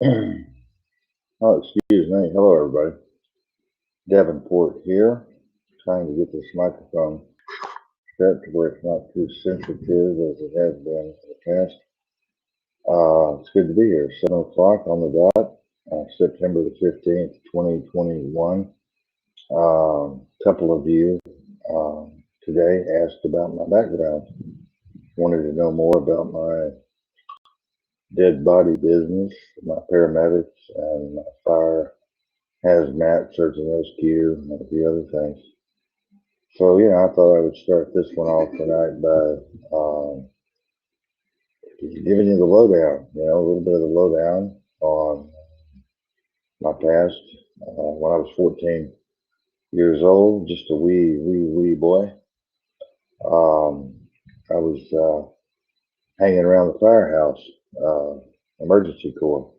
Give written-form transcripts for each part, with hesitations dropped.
Oh, excuse me. Hello, everybody. Davenport here, trying to get this microphone set to where it's not too sensitive as it has been in the past. It's good to be here. 7 o'clock on the dot, September the 15th, 2021. Couple of you today asked about my background, wanted to know more about my dead body business, my paramedics, and my fire hazmat, search and rescue, and a few other things. So, yeah, I thought I would start this one off tonight by just giving you the lowdown, a little bit of the lowdown on my past. When I was 14 years old, just a wee boy, I was hanging around the firehouse, emergency corps,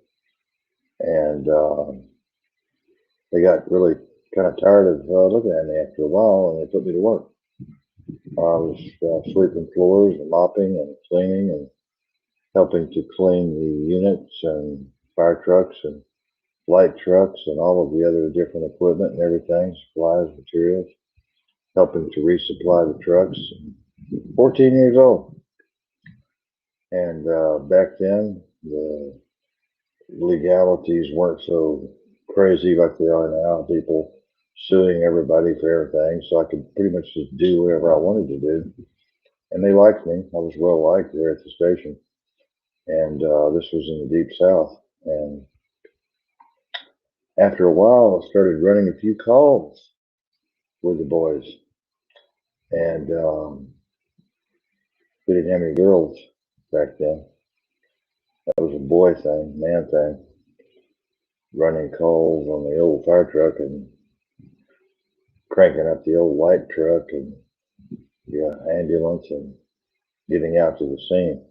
and they got really kind of tired of looking at me after a while, and they put me to work. I was sweeping floors and mopping and cleaning and helping to clean the units and fire trucks and light trucks and all of the other different equipment and everything, supplies, materials, helping to resupply the trucks. 14 years old. And back then, the legalities weren't so crazy like they are now. People suing everybody for everything. So I could pretty much just do whatever I wanted to do. And they liked me. I was well liked there at the station. And this was in the deep south. And after a while, I started running a few calls with the boys. And we didn't have any girls back then. That was a boy thing, man thing. Running calls on the old fire truck and cranking up the old light truck and ambulance and getting out to the scene.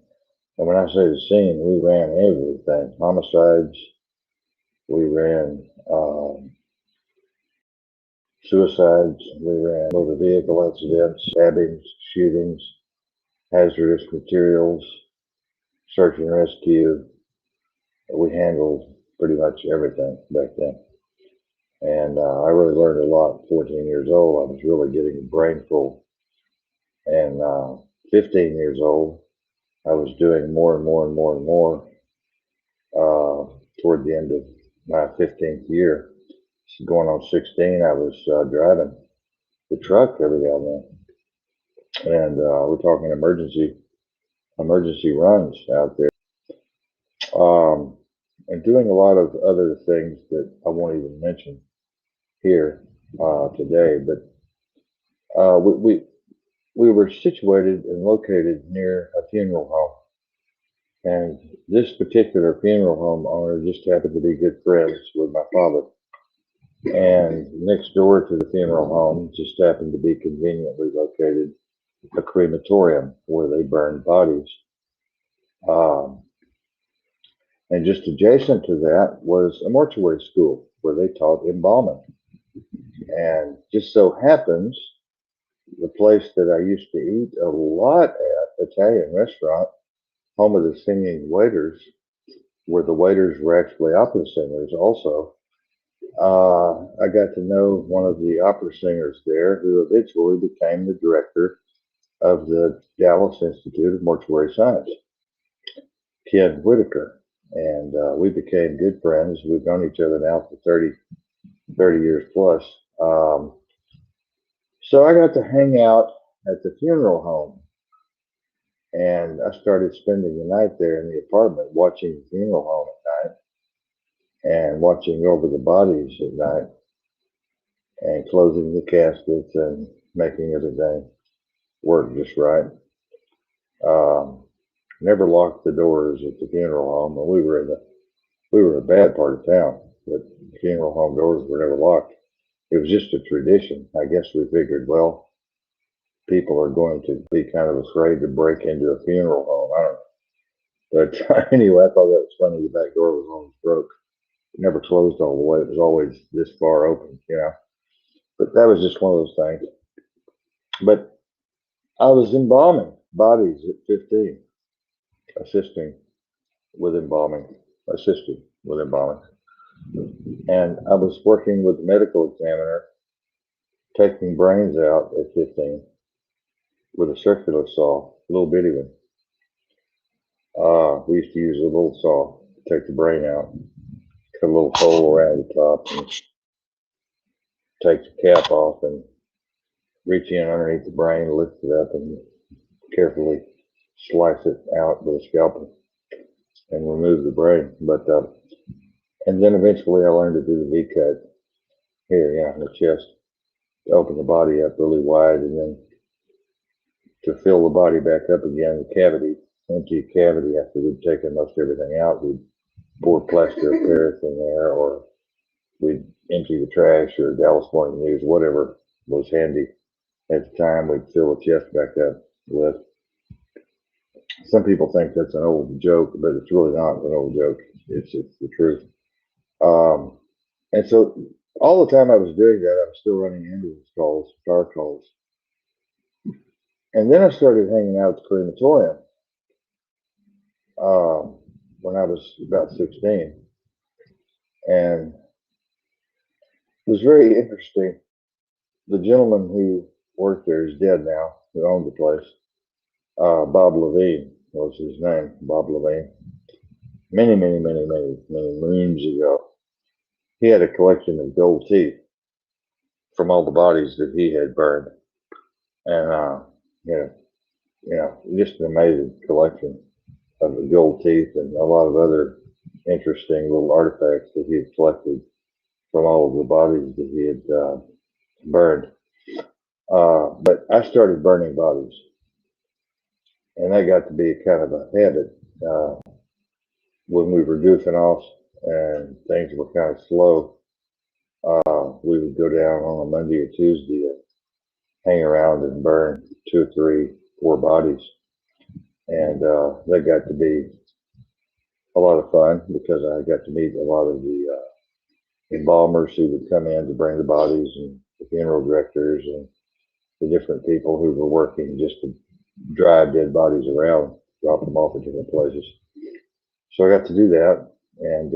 And when I say the scene, we ran everything. Homicides, we ran suicides, we ran motor vehicle accidents, stabbings, shootings, hazardous materials, search and rescue. We handled pretty much everything back then. And I really learned a lot at 14 years old. I was really getting a brain full. And 15 years old, I was doing more and more and more and more toward the end of my 15th year. Going on 16, I was driving the truck every now and then. And we're talking emergency runs out there. And doing a lot of other things that I won't even mention here today. But we were situated and located near a funeral home. And this particular funeral home owner just happened to be good friends with my father. And next door to the funeral home just happened to be conveniently located a crematorium where they burned bodies. And just adjacent to that was a mortuary school where they taught embalming. And just so happens, the place that I used to eat a lot at, Italian restaurant, home of the singing waiters, where the waiters were actually opera singers also. I got to know one of the opera singers there who eventually became the director of the Dallas Institute of Mortuary Science, Ken Whitaker. And we became good friends. We've known each other now for 30 years plus. So I got to hang out at the funeral home. And I started spending the night there in the apartment, watching the funeral home at night and watching over the bodies at night and closing the caskets and making everything work just right. Never locked the doors at the funeral home, and we were in a bad part of town, but the funeral home doors were never locked. It was just a tradition. I guess we figured, well, people are going to be kind of afraid to break into a funeral home. I don't know. But anyway, I thought that was funny. The back door was always broke. It never closed all the way. It was always this far open, But that was just one of those things. But I was embalming bodies at 15, assisting with embalming, assisting with embalming. And I was working with the medical examiner, taking brains out at 15 with a circular saw, a little bitty one. We used to use a little saw to take the brain out, cut a little hole around the top, and take the cap off and reach in underneath the brain, lift it up, and carefully slice it out with a scalpel and remove the brain. And then eventually I learned to do the V cut here, in the chest, to open the body up really wide, and then to fill the body back up again, the cavity, empty cavity after we'd taken most everything out. We'd pour plaster of Paris in there, or we'd empty the trash or Dallas Morning News, whatever was handy at the time. We'd fill the chest back up with. Some people think that's an old joke, but it's really not an old joke. It's the truth. And so all the time I was doing that, I was still running ambulance calls, fire calls. And then I started hanging out at the crematorium when I was about 16. And it was very interesting. The gentleman who worked there is dead now, who owned the place. Bob Levine was his name, Bob Levine. Many moons ago, he had a collection of gold teeth from all the bodies that he had burned. And, just an amazing collection of the gold teeth and a lot of other interesting little artifacts that he had collected from all of the bodies that he had burned. But I started burning bodies, and that got to be kind of a habit. When we were goofing off and things were kind of slow, we would go down on a Monday or Tuesday and hang around and burn 2 or 3, 4 bodies. And that got to be a lot of fun because I got to meet a lot of the embalmers who would come in to bring the bodies, and the funeral directors, and the different people who were working just to drive dead bodies around, drop them off at different places. So I got to do that. And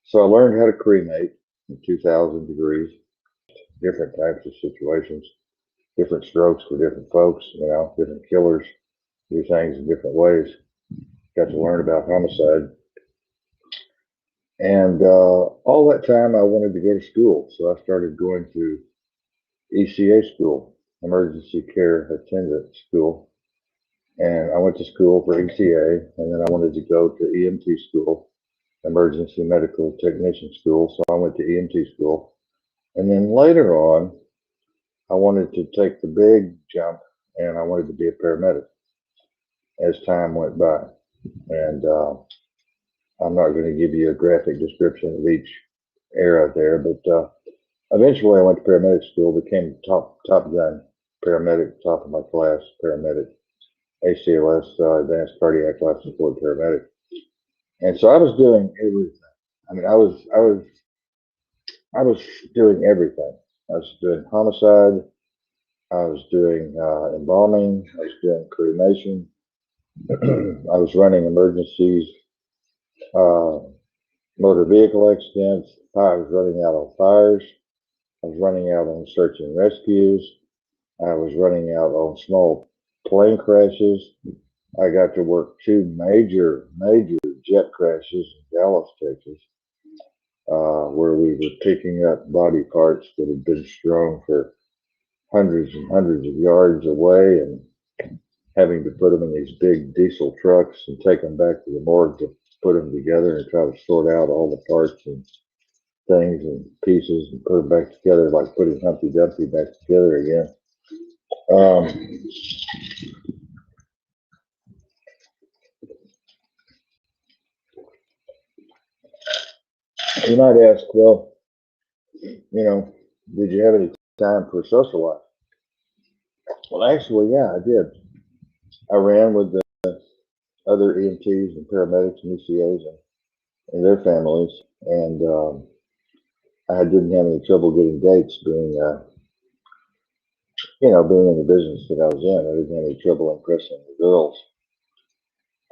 so I learned how to cremate in 2,000 degrees, different types of situations, different strokes for different folks, different killers do things in different ways. Got to learn about homicide. And all that time I wanted to go to school. So I started going to ECA school, Emergency Care Attendant School. And I went to school for ECA, and then I wanted to go to EMT school, Emergency Medical Technician School. So I went to EMT school. And then later on, I wanted to take the big jump, and I wanted to be a paramedic as time went by. And I'm not going to give you a graphic description of each era there, but eventually I went to paramedic school, became top gun paramedic, top of my class paramedic, ACLS, advanced cardiac life support paramedic. And so I was doing everything. I mean, I was doing everything. I was doing homicide. I was doing embalming. I was doing cremation. I was running emergencies, motor vehicle accidents. I was running out on fires. I was running out on search and rescues. I was running out on small plane crashes. I got to work 2 major jet crashes in Dallas, Texas, where we were picking up body parts that had been strewn for hundreds and hundreds of yards away, and having to put them in these big diesel trucks and take them back to the morgue to put them together and try to sort out all the parts and things and pieces and put them back together, like putting Humpty Dumpty back together again. You might ask, well, did you have any time for social life? Well, actually, yeah, I did. I ran with the other EMTs and paramedics and ECAs and their families, and I didn't have any trouble getting dates being in the business that I was in. I didn't have any trouble impressing the girls.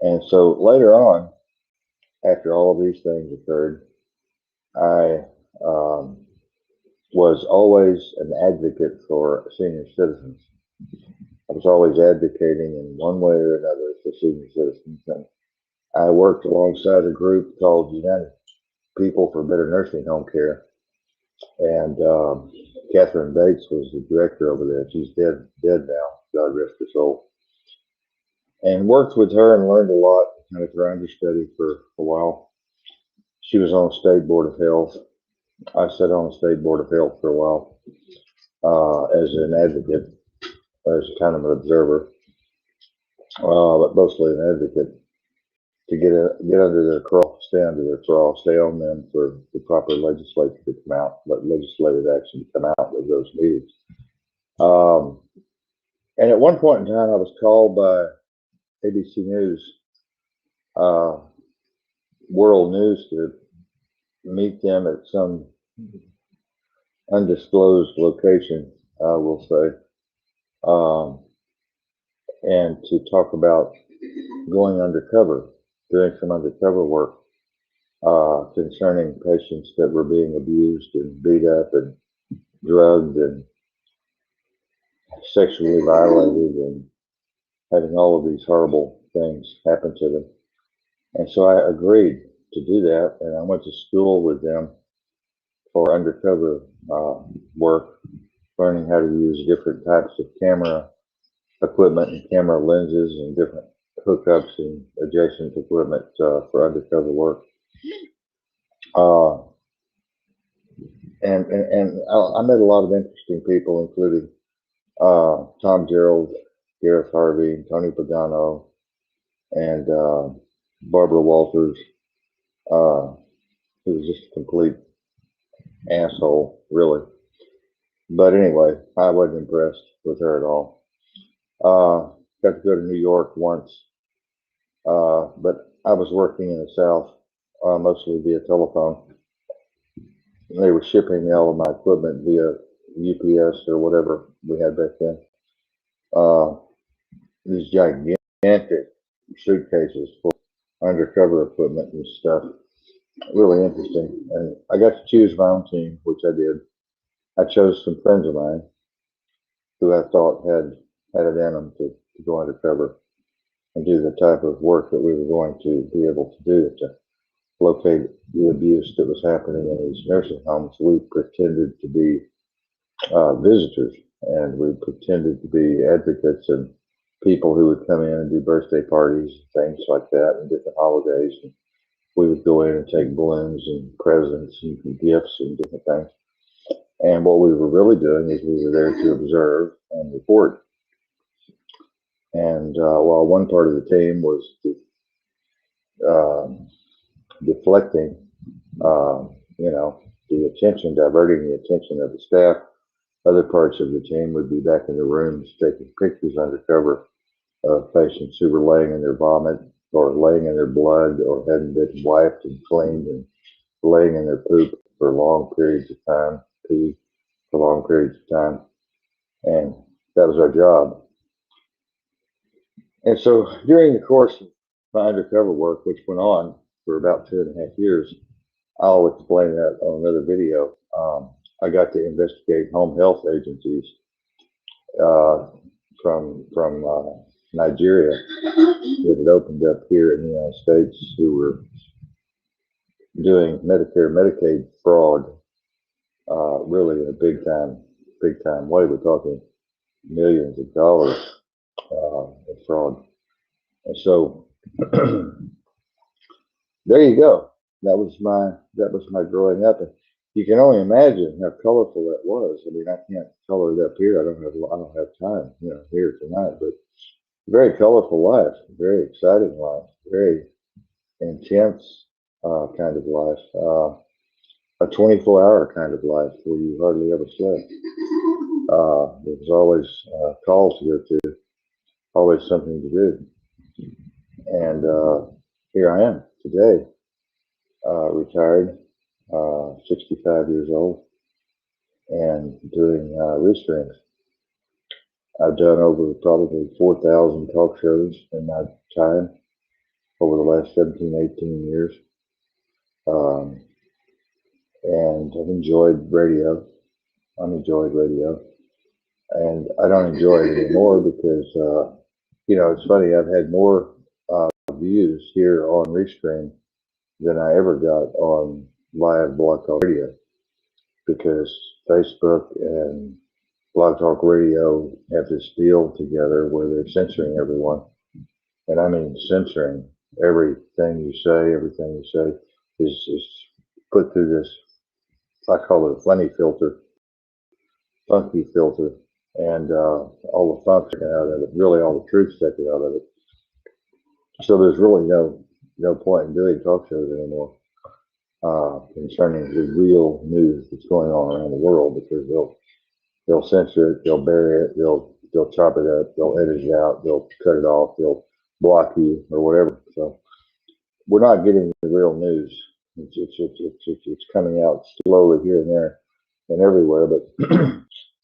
And so later on, after all of these things occurred, I was always an advocate for senior citizens. I was always advocating in one way or another for senior citizens. And I worked alongside a group called United People for Better Nursing Home Care. And Catherine Bates was the director over there. She's dead now. God rest her soul. And worked with her and learned a lot, kind of her understudy for a while. She was on the State Board of Health. I sat on the State Board of Health for a while as an advocate, as kind of an observer, but mostly an advocate to get under their crawl, stay under their crawl, stay on them for the proper legislature to come out, legislative action to come out with those meetings. Um, and at one point in time, I was called by ABC News, uh, World News, to meet them at some undisclosed location, I will say, um, and to talk about going undercover, doing some undercover work concerning patients that were being abused and beat up and drugged and sexually violated and having all of these horrible things happen to them. And so I agreed to do that, and I went to school with them for undercover work, learning how to use different types of camera equipment and camera lenses and different hookups and adjacent equipment for undercover work. Uh, and I met a lot of interesting people, including Tom Gerald, Gareth Harvey, Tony Pagano, and Barbara Walters, who was just a complete asshole, really. But anyway, I wasn't impressed with her at all. Got to go to New York once, but I was working in the South, mostly via telephone. They were shipping all of my equipment via UPS or whatever we had back then. Uh, these gigantic suitcases full of undercover equipment and stuff. Really interesting. And I got to choose my own team, which I did. I chose some friends of mine who I thought had it in them to go undercover and do the type of work that we were going to be able to do to locate the abuse that was happening in these nursing homes. We pretended to be visitors, and we pretended to be advocates and people who would come in and do birthday parties and things like that and different holidays. And we would go in and take balloons and presents and gifts and different things. And what we were really doing is we were there to observe and report. And while one part of the team was deflecting, the attention, diverting the attention of the staff, other parts of the team would be back in the rooms taking pictures undercover of patients who were laying in their vomit or laying in their blood or hadn't been wiped and cleaned and laying in their poop for long periods of time, pee for long periods of time. And that was our job. And so during the course of my undercover work, which went on for about 2.5 years, I'll explain that on another video. I got to investigate home health agencies from Nigeria that had opened up here in the United States who were doing Medicare, Medicaid fraud, really in a big time way. We're talking millions of dollars in fraud. And so there you go. That was my growing up. And you can only imagine how colorful that was. I mean, I can't color it up here. I don't have time, here tonight. But very colorful life, very exciting life, very intense kind of life, a 24-hour kind of life where you hardly ever slept. There was always calls to go to, always something to do. And here I am today, retired, 65 years old, and doing restreams. I've done over probably 4,000 talk shows in my time over the last 17, 18 years. I've enjoyed radio. I've enjoyed radio, and I don't enjoy it anymore because it's funny. I've had more views here on Restream than I ever got on live Blog Talk Radio because Facebook and Blog Talk Radio have this deal together where they're censoring everyone, and I mean censoring everything you say. Everything you say is put through this. I call it a funny filter, funky filter, and all the funk taken out of it. Really, all the truth taken out of it. So there's really no point in doing talk shows anymore concerning the real news that's going on around the world because they'll censor it, they'll bury it, they'll chop it up, they'll edit it out, they'll cut it off, they'll block you or whatever. So we're not getting the real news. It's coming out slowly here and there and everywhere, but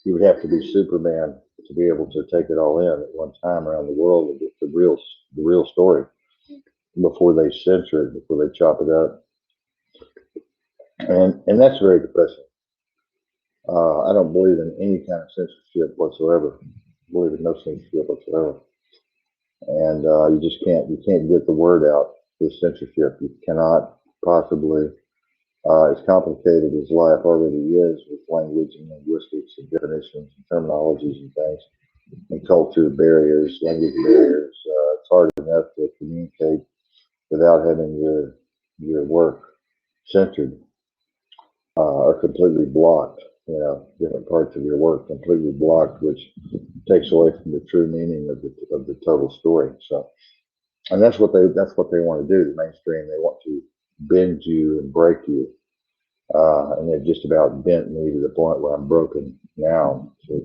you would have to be Superman to be able to take it all in at one time around the world and get the real story before they censor it, before they chop it up, and that's very depressing. I don't believe in any kind of censorship whatsoever. I believe in no censorship whatsoever, and you can't get the word out with censorship. You cannot possibly. As complicated as life already is with language and linguistics and definitions and terminologies and things and culture barriers, language barriers, it's hard enough to communicate without having your work censored or completely blocked. Different parts of your work completely blocked, which takes away from the true meaning of the total story. So, and that's what they want to do. The mainstream, they want to bend you and break you. And they've just about bent me to the point where I'm broken now, so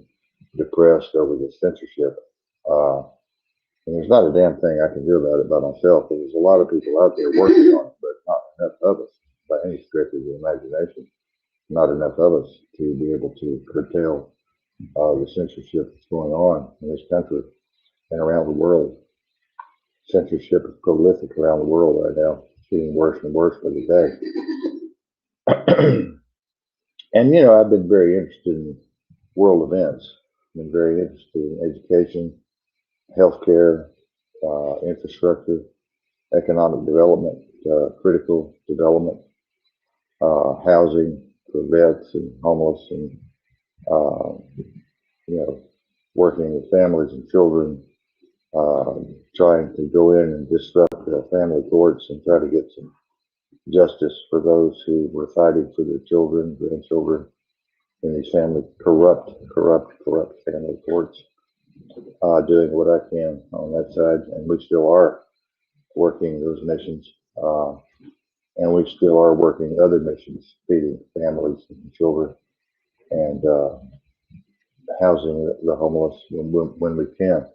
depressed over the censorship. And there's not a damn thing I can do about it by myself. There's a lot of people out there working on it, but not enough of us by any stretch of the imagination. Not enough of us to be able to curtail the censorship that's going on in this country and around the world. Censorship is prolific around the world right now. It's getting worse and worse by the day. And I've been very interested in world events. I've been very interested in education, healthcare, infrastructure, economic development, critical development, housing for vets and homeless, and uh, working with families and children, trying to go in and disrupt family courts and try to get some justice for those who were fighting for their children, grandchildren in these corrupt family courts. Doing what I can on that side, and we still are working those missions, and we still are working other missions, feeding families and children, and housing the homeless when we can.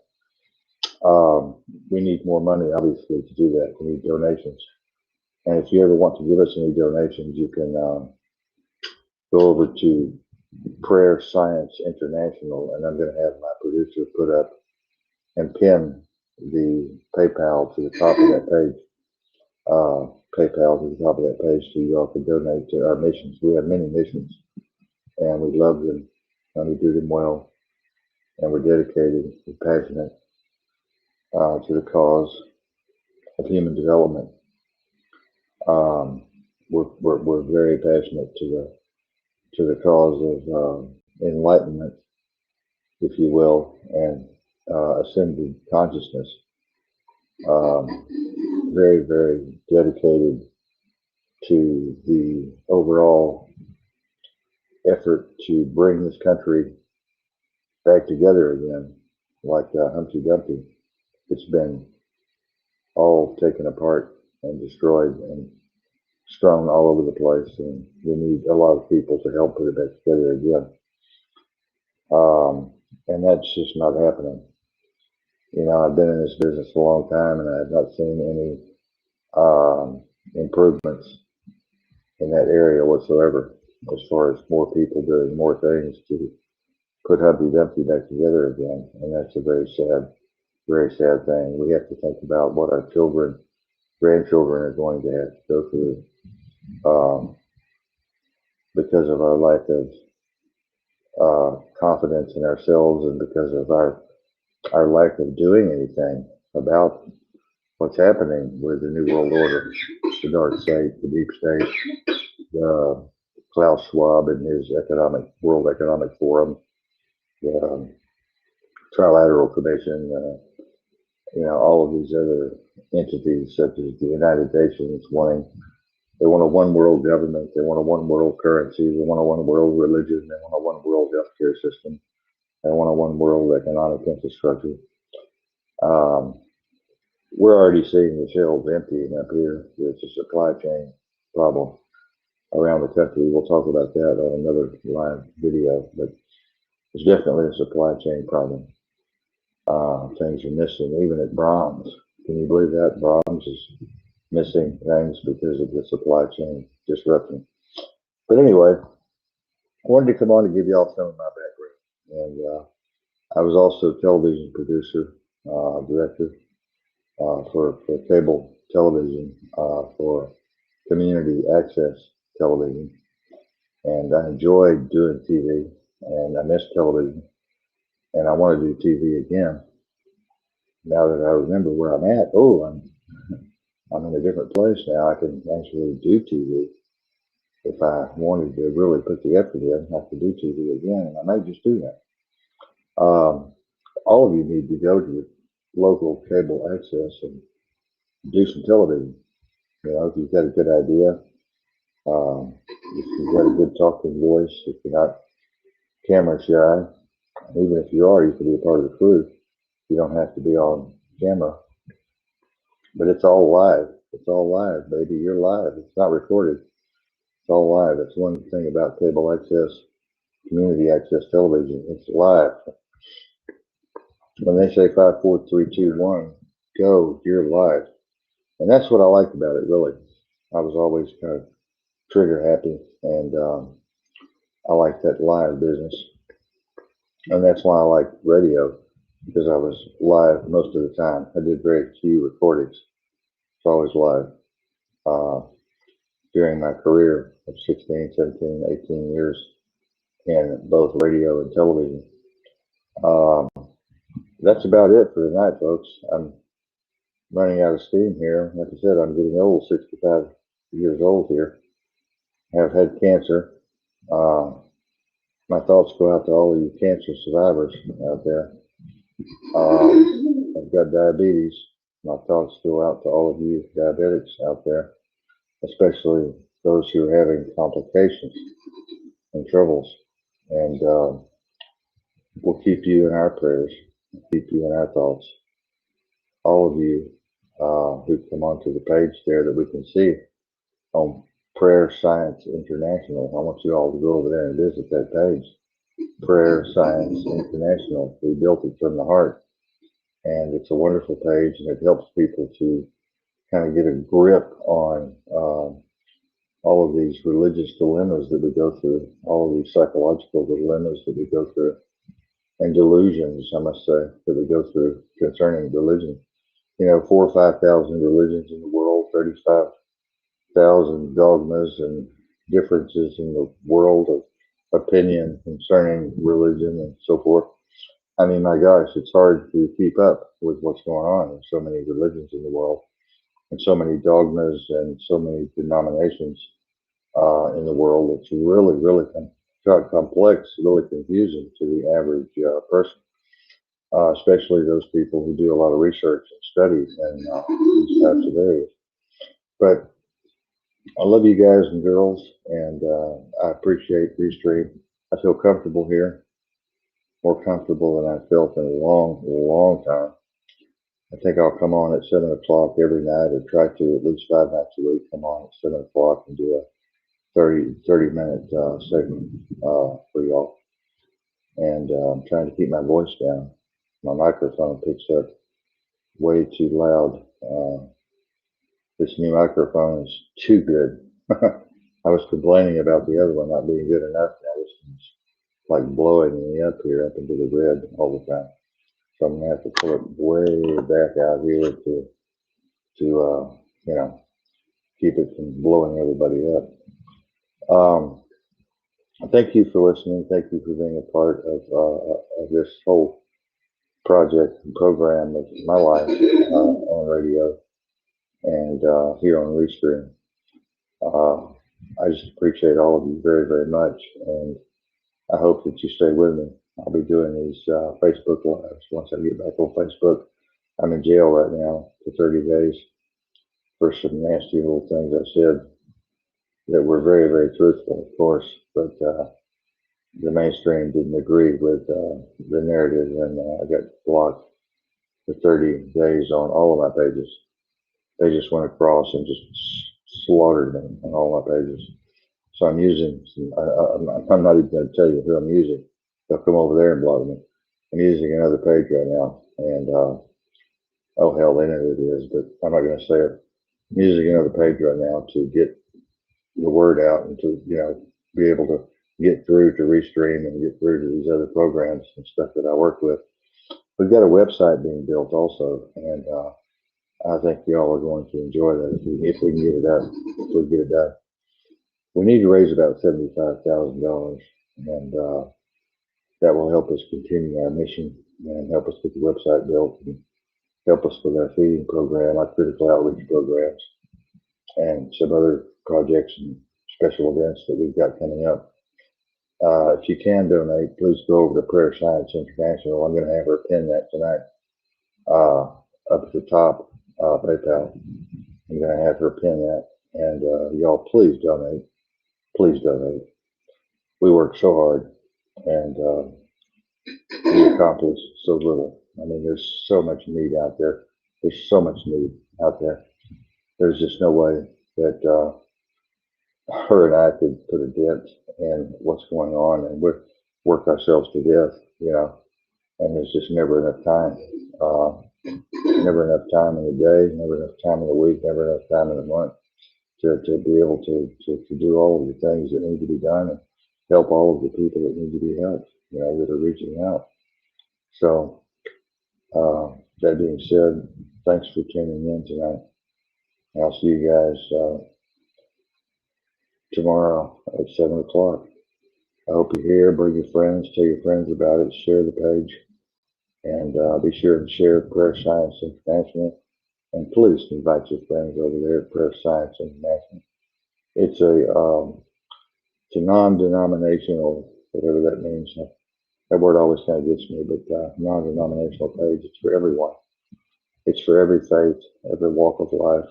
We need more money, obviously, to do that. We need donations. And if you ever want to give us any donations, you can go over to Prayer Science International, and I'm going to have my producer put up and pin the PayPal to the top of that page. PayPal to the top of that page so you all can donate to our missions. We have many missions, and we love them, and we do them well, and we're dedicated and passionate to the cause of human development. We're very passionate to the cause of enlightenment, if you will, and ascended consciousness. Very, very dedicated to the overall effort to bring this country back together again, like Humpty Dumpty. It's been all taken apart and destroyed and strewn all over the place, and we need a lot of people to help put it back together again. And that's just not happening. I've been in this business a long time, and I have not seen any improvements in that area whatsoever, as far as more people doing more things to put Humpty Dumpty back together again. And that's a very sad thing. We have to think about what our children, grandchildren are going to have to go through because of our lack of confidence in ourselves and because of our lack of doing anything about what's happening with the New World Order, the dark state, the deep state, Klaus Schwab and his World Economic Forum, the Trilateral Commission, all of these other entities such as the United Nations they want a one world government, they want a one world currency, they want a one world religion, they want a one world healthcare system, they want a one world economic infrastructure. Um, we're already seeing the shelves emptying up here. There's a supply chain problem around the country. We'll talk about that on another live video, but it's definitely a supply chain problem. Things are missing, even at Brahms. Can you believe that? Brahms is missing things because of the supply chain disruption. But anyway, I wanted to come on and give you all some of my background. And I was also a television producer, director for cable television, for community access television. And I enjoyed doing TV, and I miss television, and I want to do TV again. Now that I remember where I'm at, I'm in a different place now. I can actually do TV. If I wanted to really put the effort in, I could do TV again, and I may just do that. All of you need to go to your local cable access and do some television. If you've got a good idea, if you've got a good talking voice, if you're not camera shy, even if you are, you can be a part of the crew. You don't have to be on camera, but it's all live. It's all live, baby. You're live. It's not recorded. It's all live. That's one thing about cable access, community access television. It's live. When they say 5, 4, 3, 2, 1, go, you're live. And that's what I liked about it, really. I was always kind of trigger happy, and I like that live business. And that's why I like radio, because I was live most of the time. I did very few recordings. It's always live. During my career of 16, 17, 18 years in both radio and television. Um, that's about it for tonight, folks. I'm running out of steam here. Like I said, I'm getting old, 65 years old here. I have had cancer. My thoughts go out to all of you cancer survivors out there. I've got diabetes. My thoughts go out to all of you diabetics out there, especially those who are having complications and troubles. And we'll keep you in our prayers, keep you in our thoughts. All of you who come onto the page there that we can see on Prayer Science International. I want you all to go over there and visit that page. Prayer Science International. We built it from the heart. And it's a wonderful page, and it helps people to kind of get a grip on all of these religious dilemmas that we go through, all of these psychological dilemmas that we go through, and delusions, I must say, that we go through concerning religion. 4,000 or 5,000 religions in the world, 35,000 dogmas and differences in the world of opinion concerning religion and so forth. I mean, my gosh, it's hard to keep up with what's going on. There's so many religions in the world, and so many dogmas, and so many denominations in the world. It's really, really complex, really confusing to the average person, especially those people who do a lot of research and studies in these types of areas. But I love you guys and girls, and I appreciate Restream. I feel comfortable here, more comfortable than I've felt in a long, long time. I think I'll come on at 7 o'clock every night, or try to at least 5 nights a week, come on at 7 o'clock and do a 30-minute segment for y'all. And I'm trying to keep my voice down. My microphone picks up way too loud. This new microphone is too good. I was complaining about the other one not being good enough. Now this one's like blowing me up here, up into the red all the time. So I'm gonna have to pull it way back out here to keep it from blowing everybody up. Thank you for listening. Thank you for being a part of this whole project and program of my life on radio and here on Restream. Uh, I just appreciate all of you very, very much, and I hope that you stay with me. I'll be doing these Facebook lives once I get back on Facebook. I'm in jail right now for 30 days for some nasty little things I said that were very, very truthful, of course, but the mainstream didn't agree with the narrative, and I got blocked for 30 days on all of my pages. They just went across and just slaughtered me on all my pages. So I'm using some, I'm not even going to tell you who I'm using. They'll come over there and block me. I'm using another page right now, and oh hell, they know who it is, but I'm not going to say it. I'm using another page right now to get the word out and to be able to get through to Restream and get through to these other programs and stuff that I work with. We've got a website being built also, and I think y'all are going to enjoy that if we can get it done. If we get it done, we need to raise about $75,000, and that will help us continue our mission and help us get the website built and help us with our feeding program, our critical outreach programs, and some other projects and special events that we've got coming up. If you can donate, please go over to Prayer Science International. I'm going to have her pin that tonight up at the top, PayPal. I'm going to have her pin that. And y'all, please donate. Please donate. We work so hard and we accomplish so little. I mean, there's so much need out there. There's so much need out there. There's just no way that her and I could put a dent in what's going on, and we work ourselves to death, and there's just never enough time. Never enough time in the day, never enough time in the week, never enough time in the month to be able to do all of the things that need to be done and help all of the people that need to be helped, that are reaching out. So, that being said, thanks for tuning in tonight. I'll see you guys tomorrow at 7 o'clock. I hope you're here. Bring your friends. Tell your friends about it. Share the page. And be sure to share Prayer Science International. And please invite your friends over there at Prayer Science International. It's a non-denominational, whatever that means. That word always kind of gets me, but non-denominational page. It's for everyone. It's for every faith, every walk of life,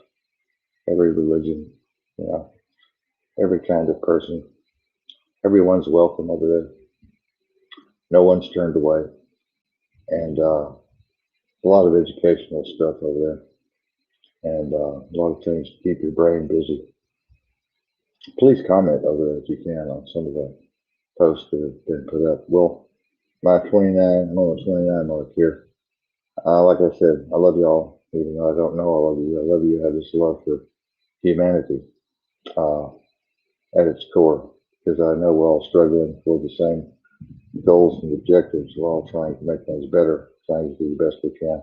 every religion, every kind of person. Everyone's welcome over there. No one's turned away. And a lot of educational stuff over there. And a lot of things to keep your brain busy. Please comment over there if you can on some of the posts that have been put up. Well, my 29, I'm on the 29 mark here. Like I said, I love y'all, even though I don't know all of you. I love you. I have this love for humanity at its core, because I know we're all struggling for the same goals and objectives. We're all trying to make things better, trying to do the best we can.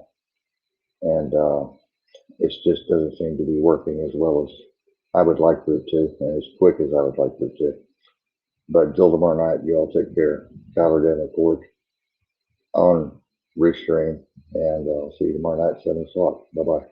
And it just doesn't seem to be working as well as I would like for it to, and as quick as I would like for it to. But until tomorrow night, you all take care. Kiler Davenport on Restream, and I'll see you tomorrow night, 7 o'clock. Bye bye.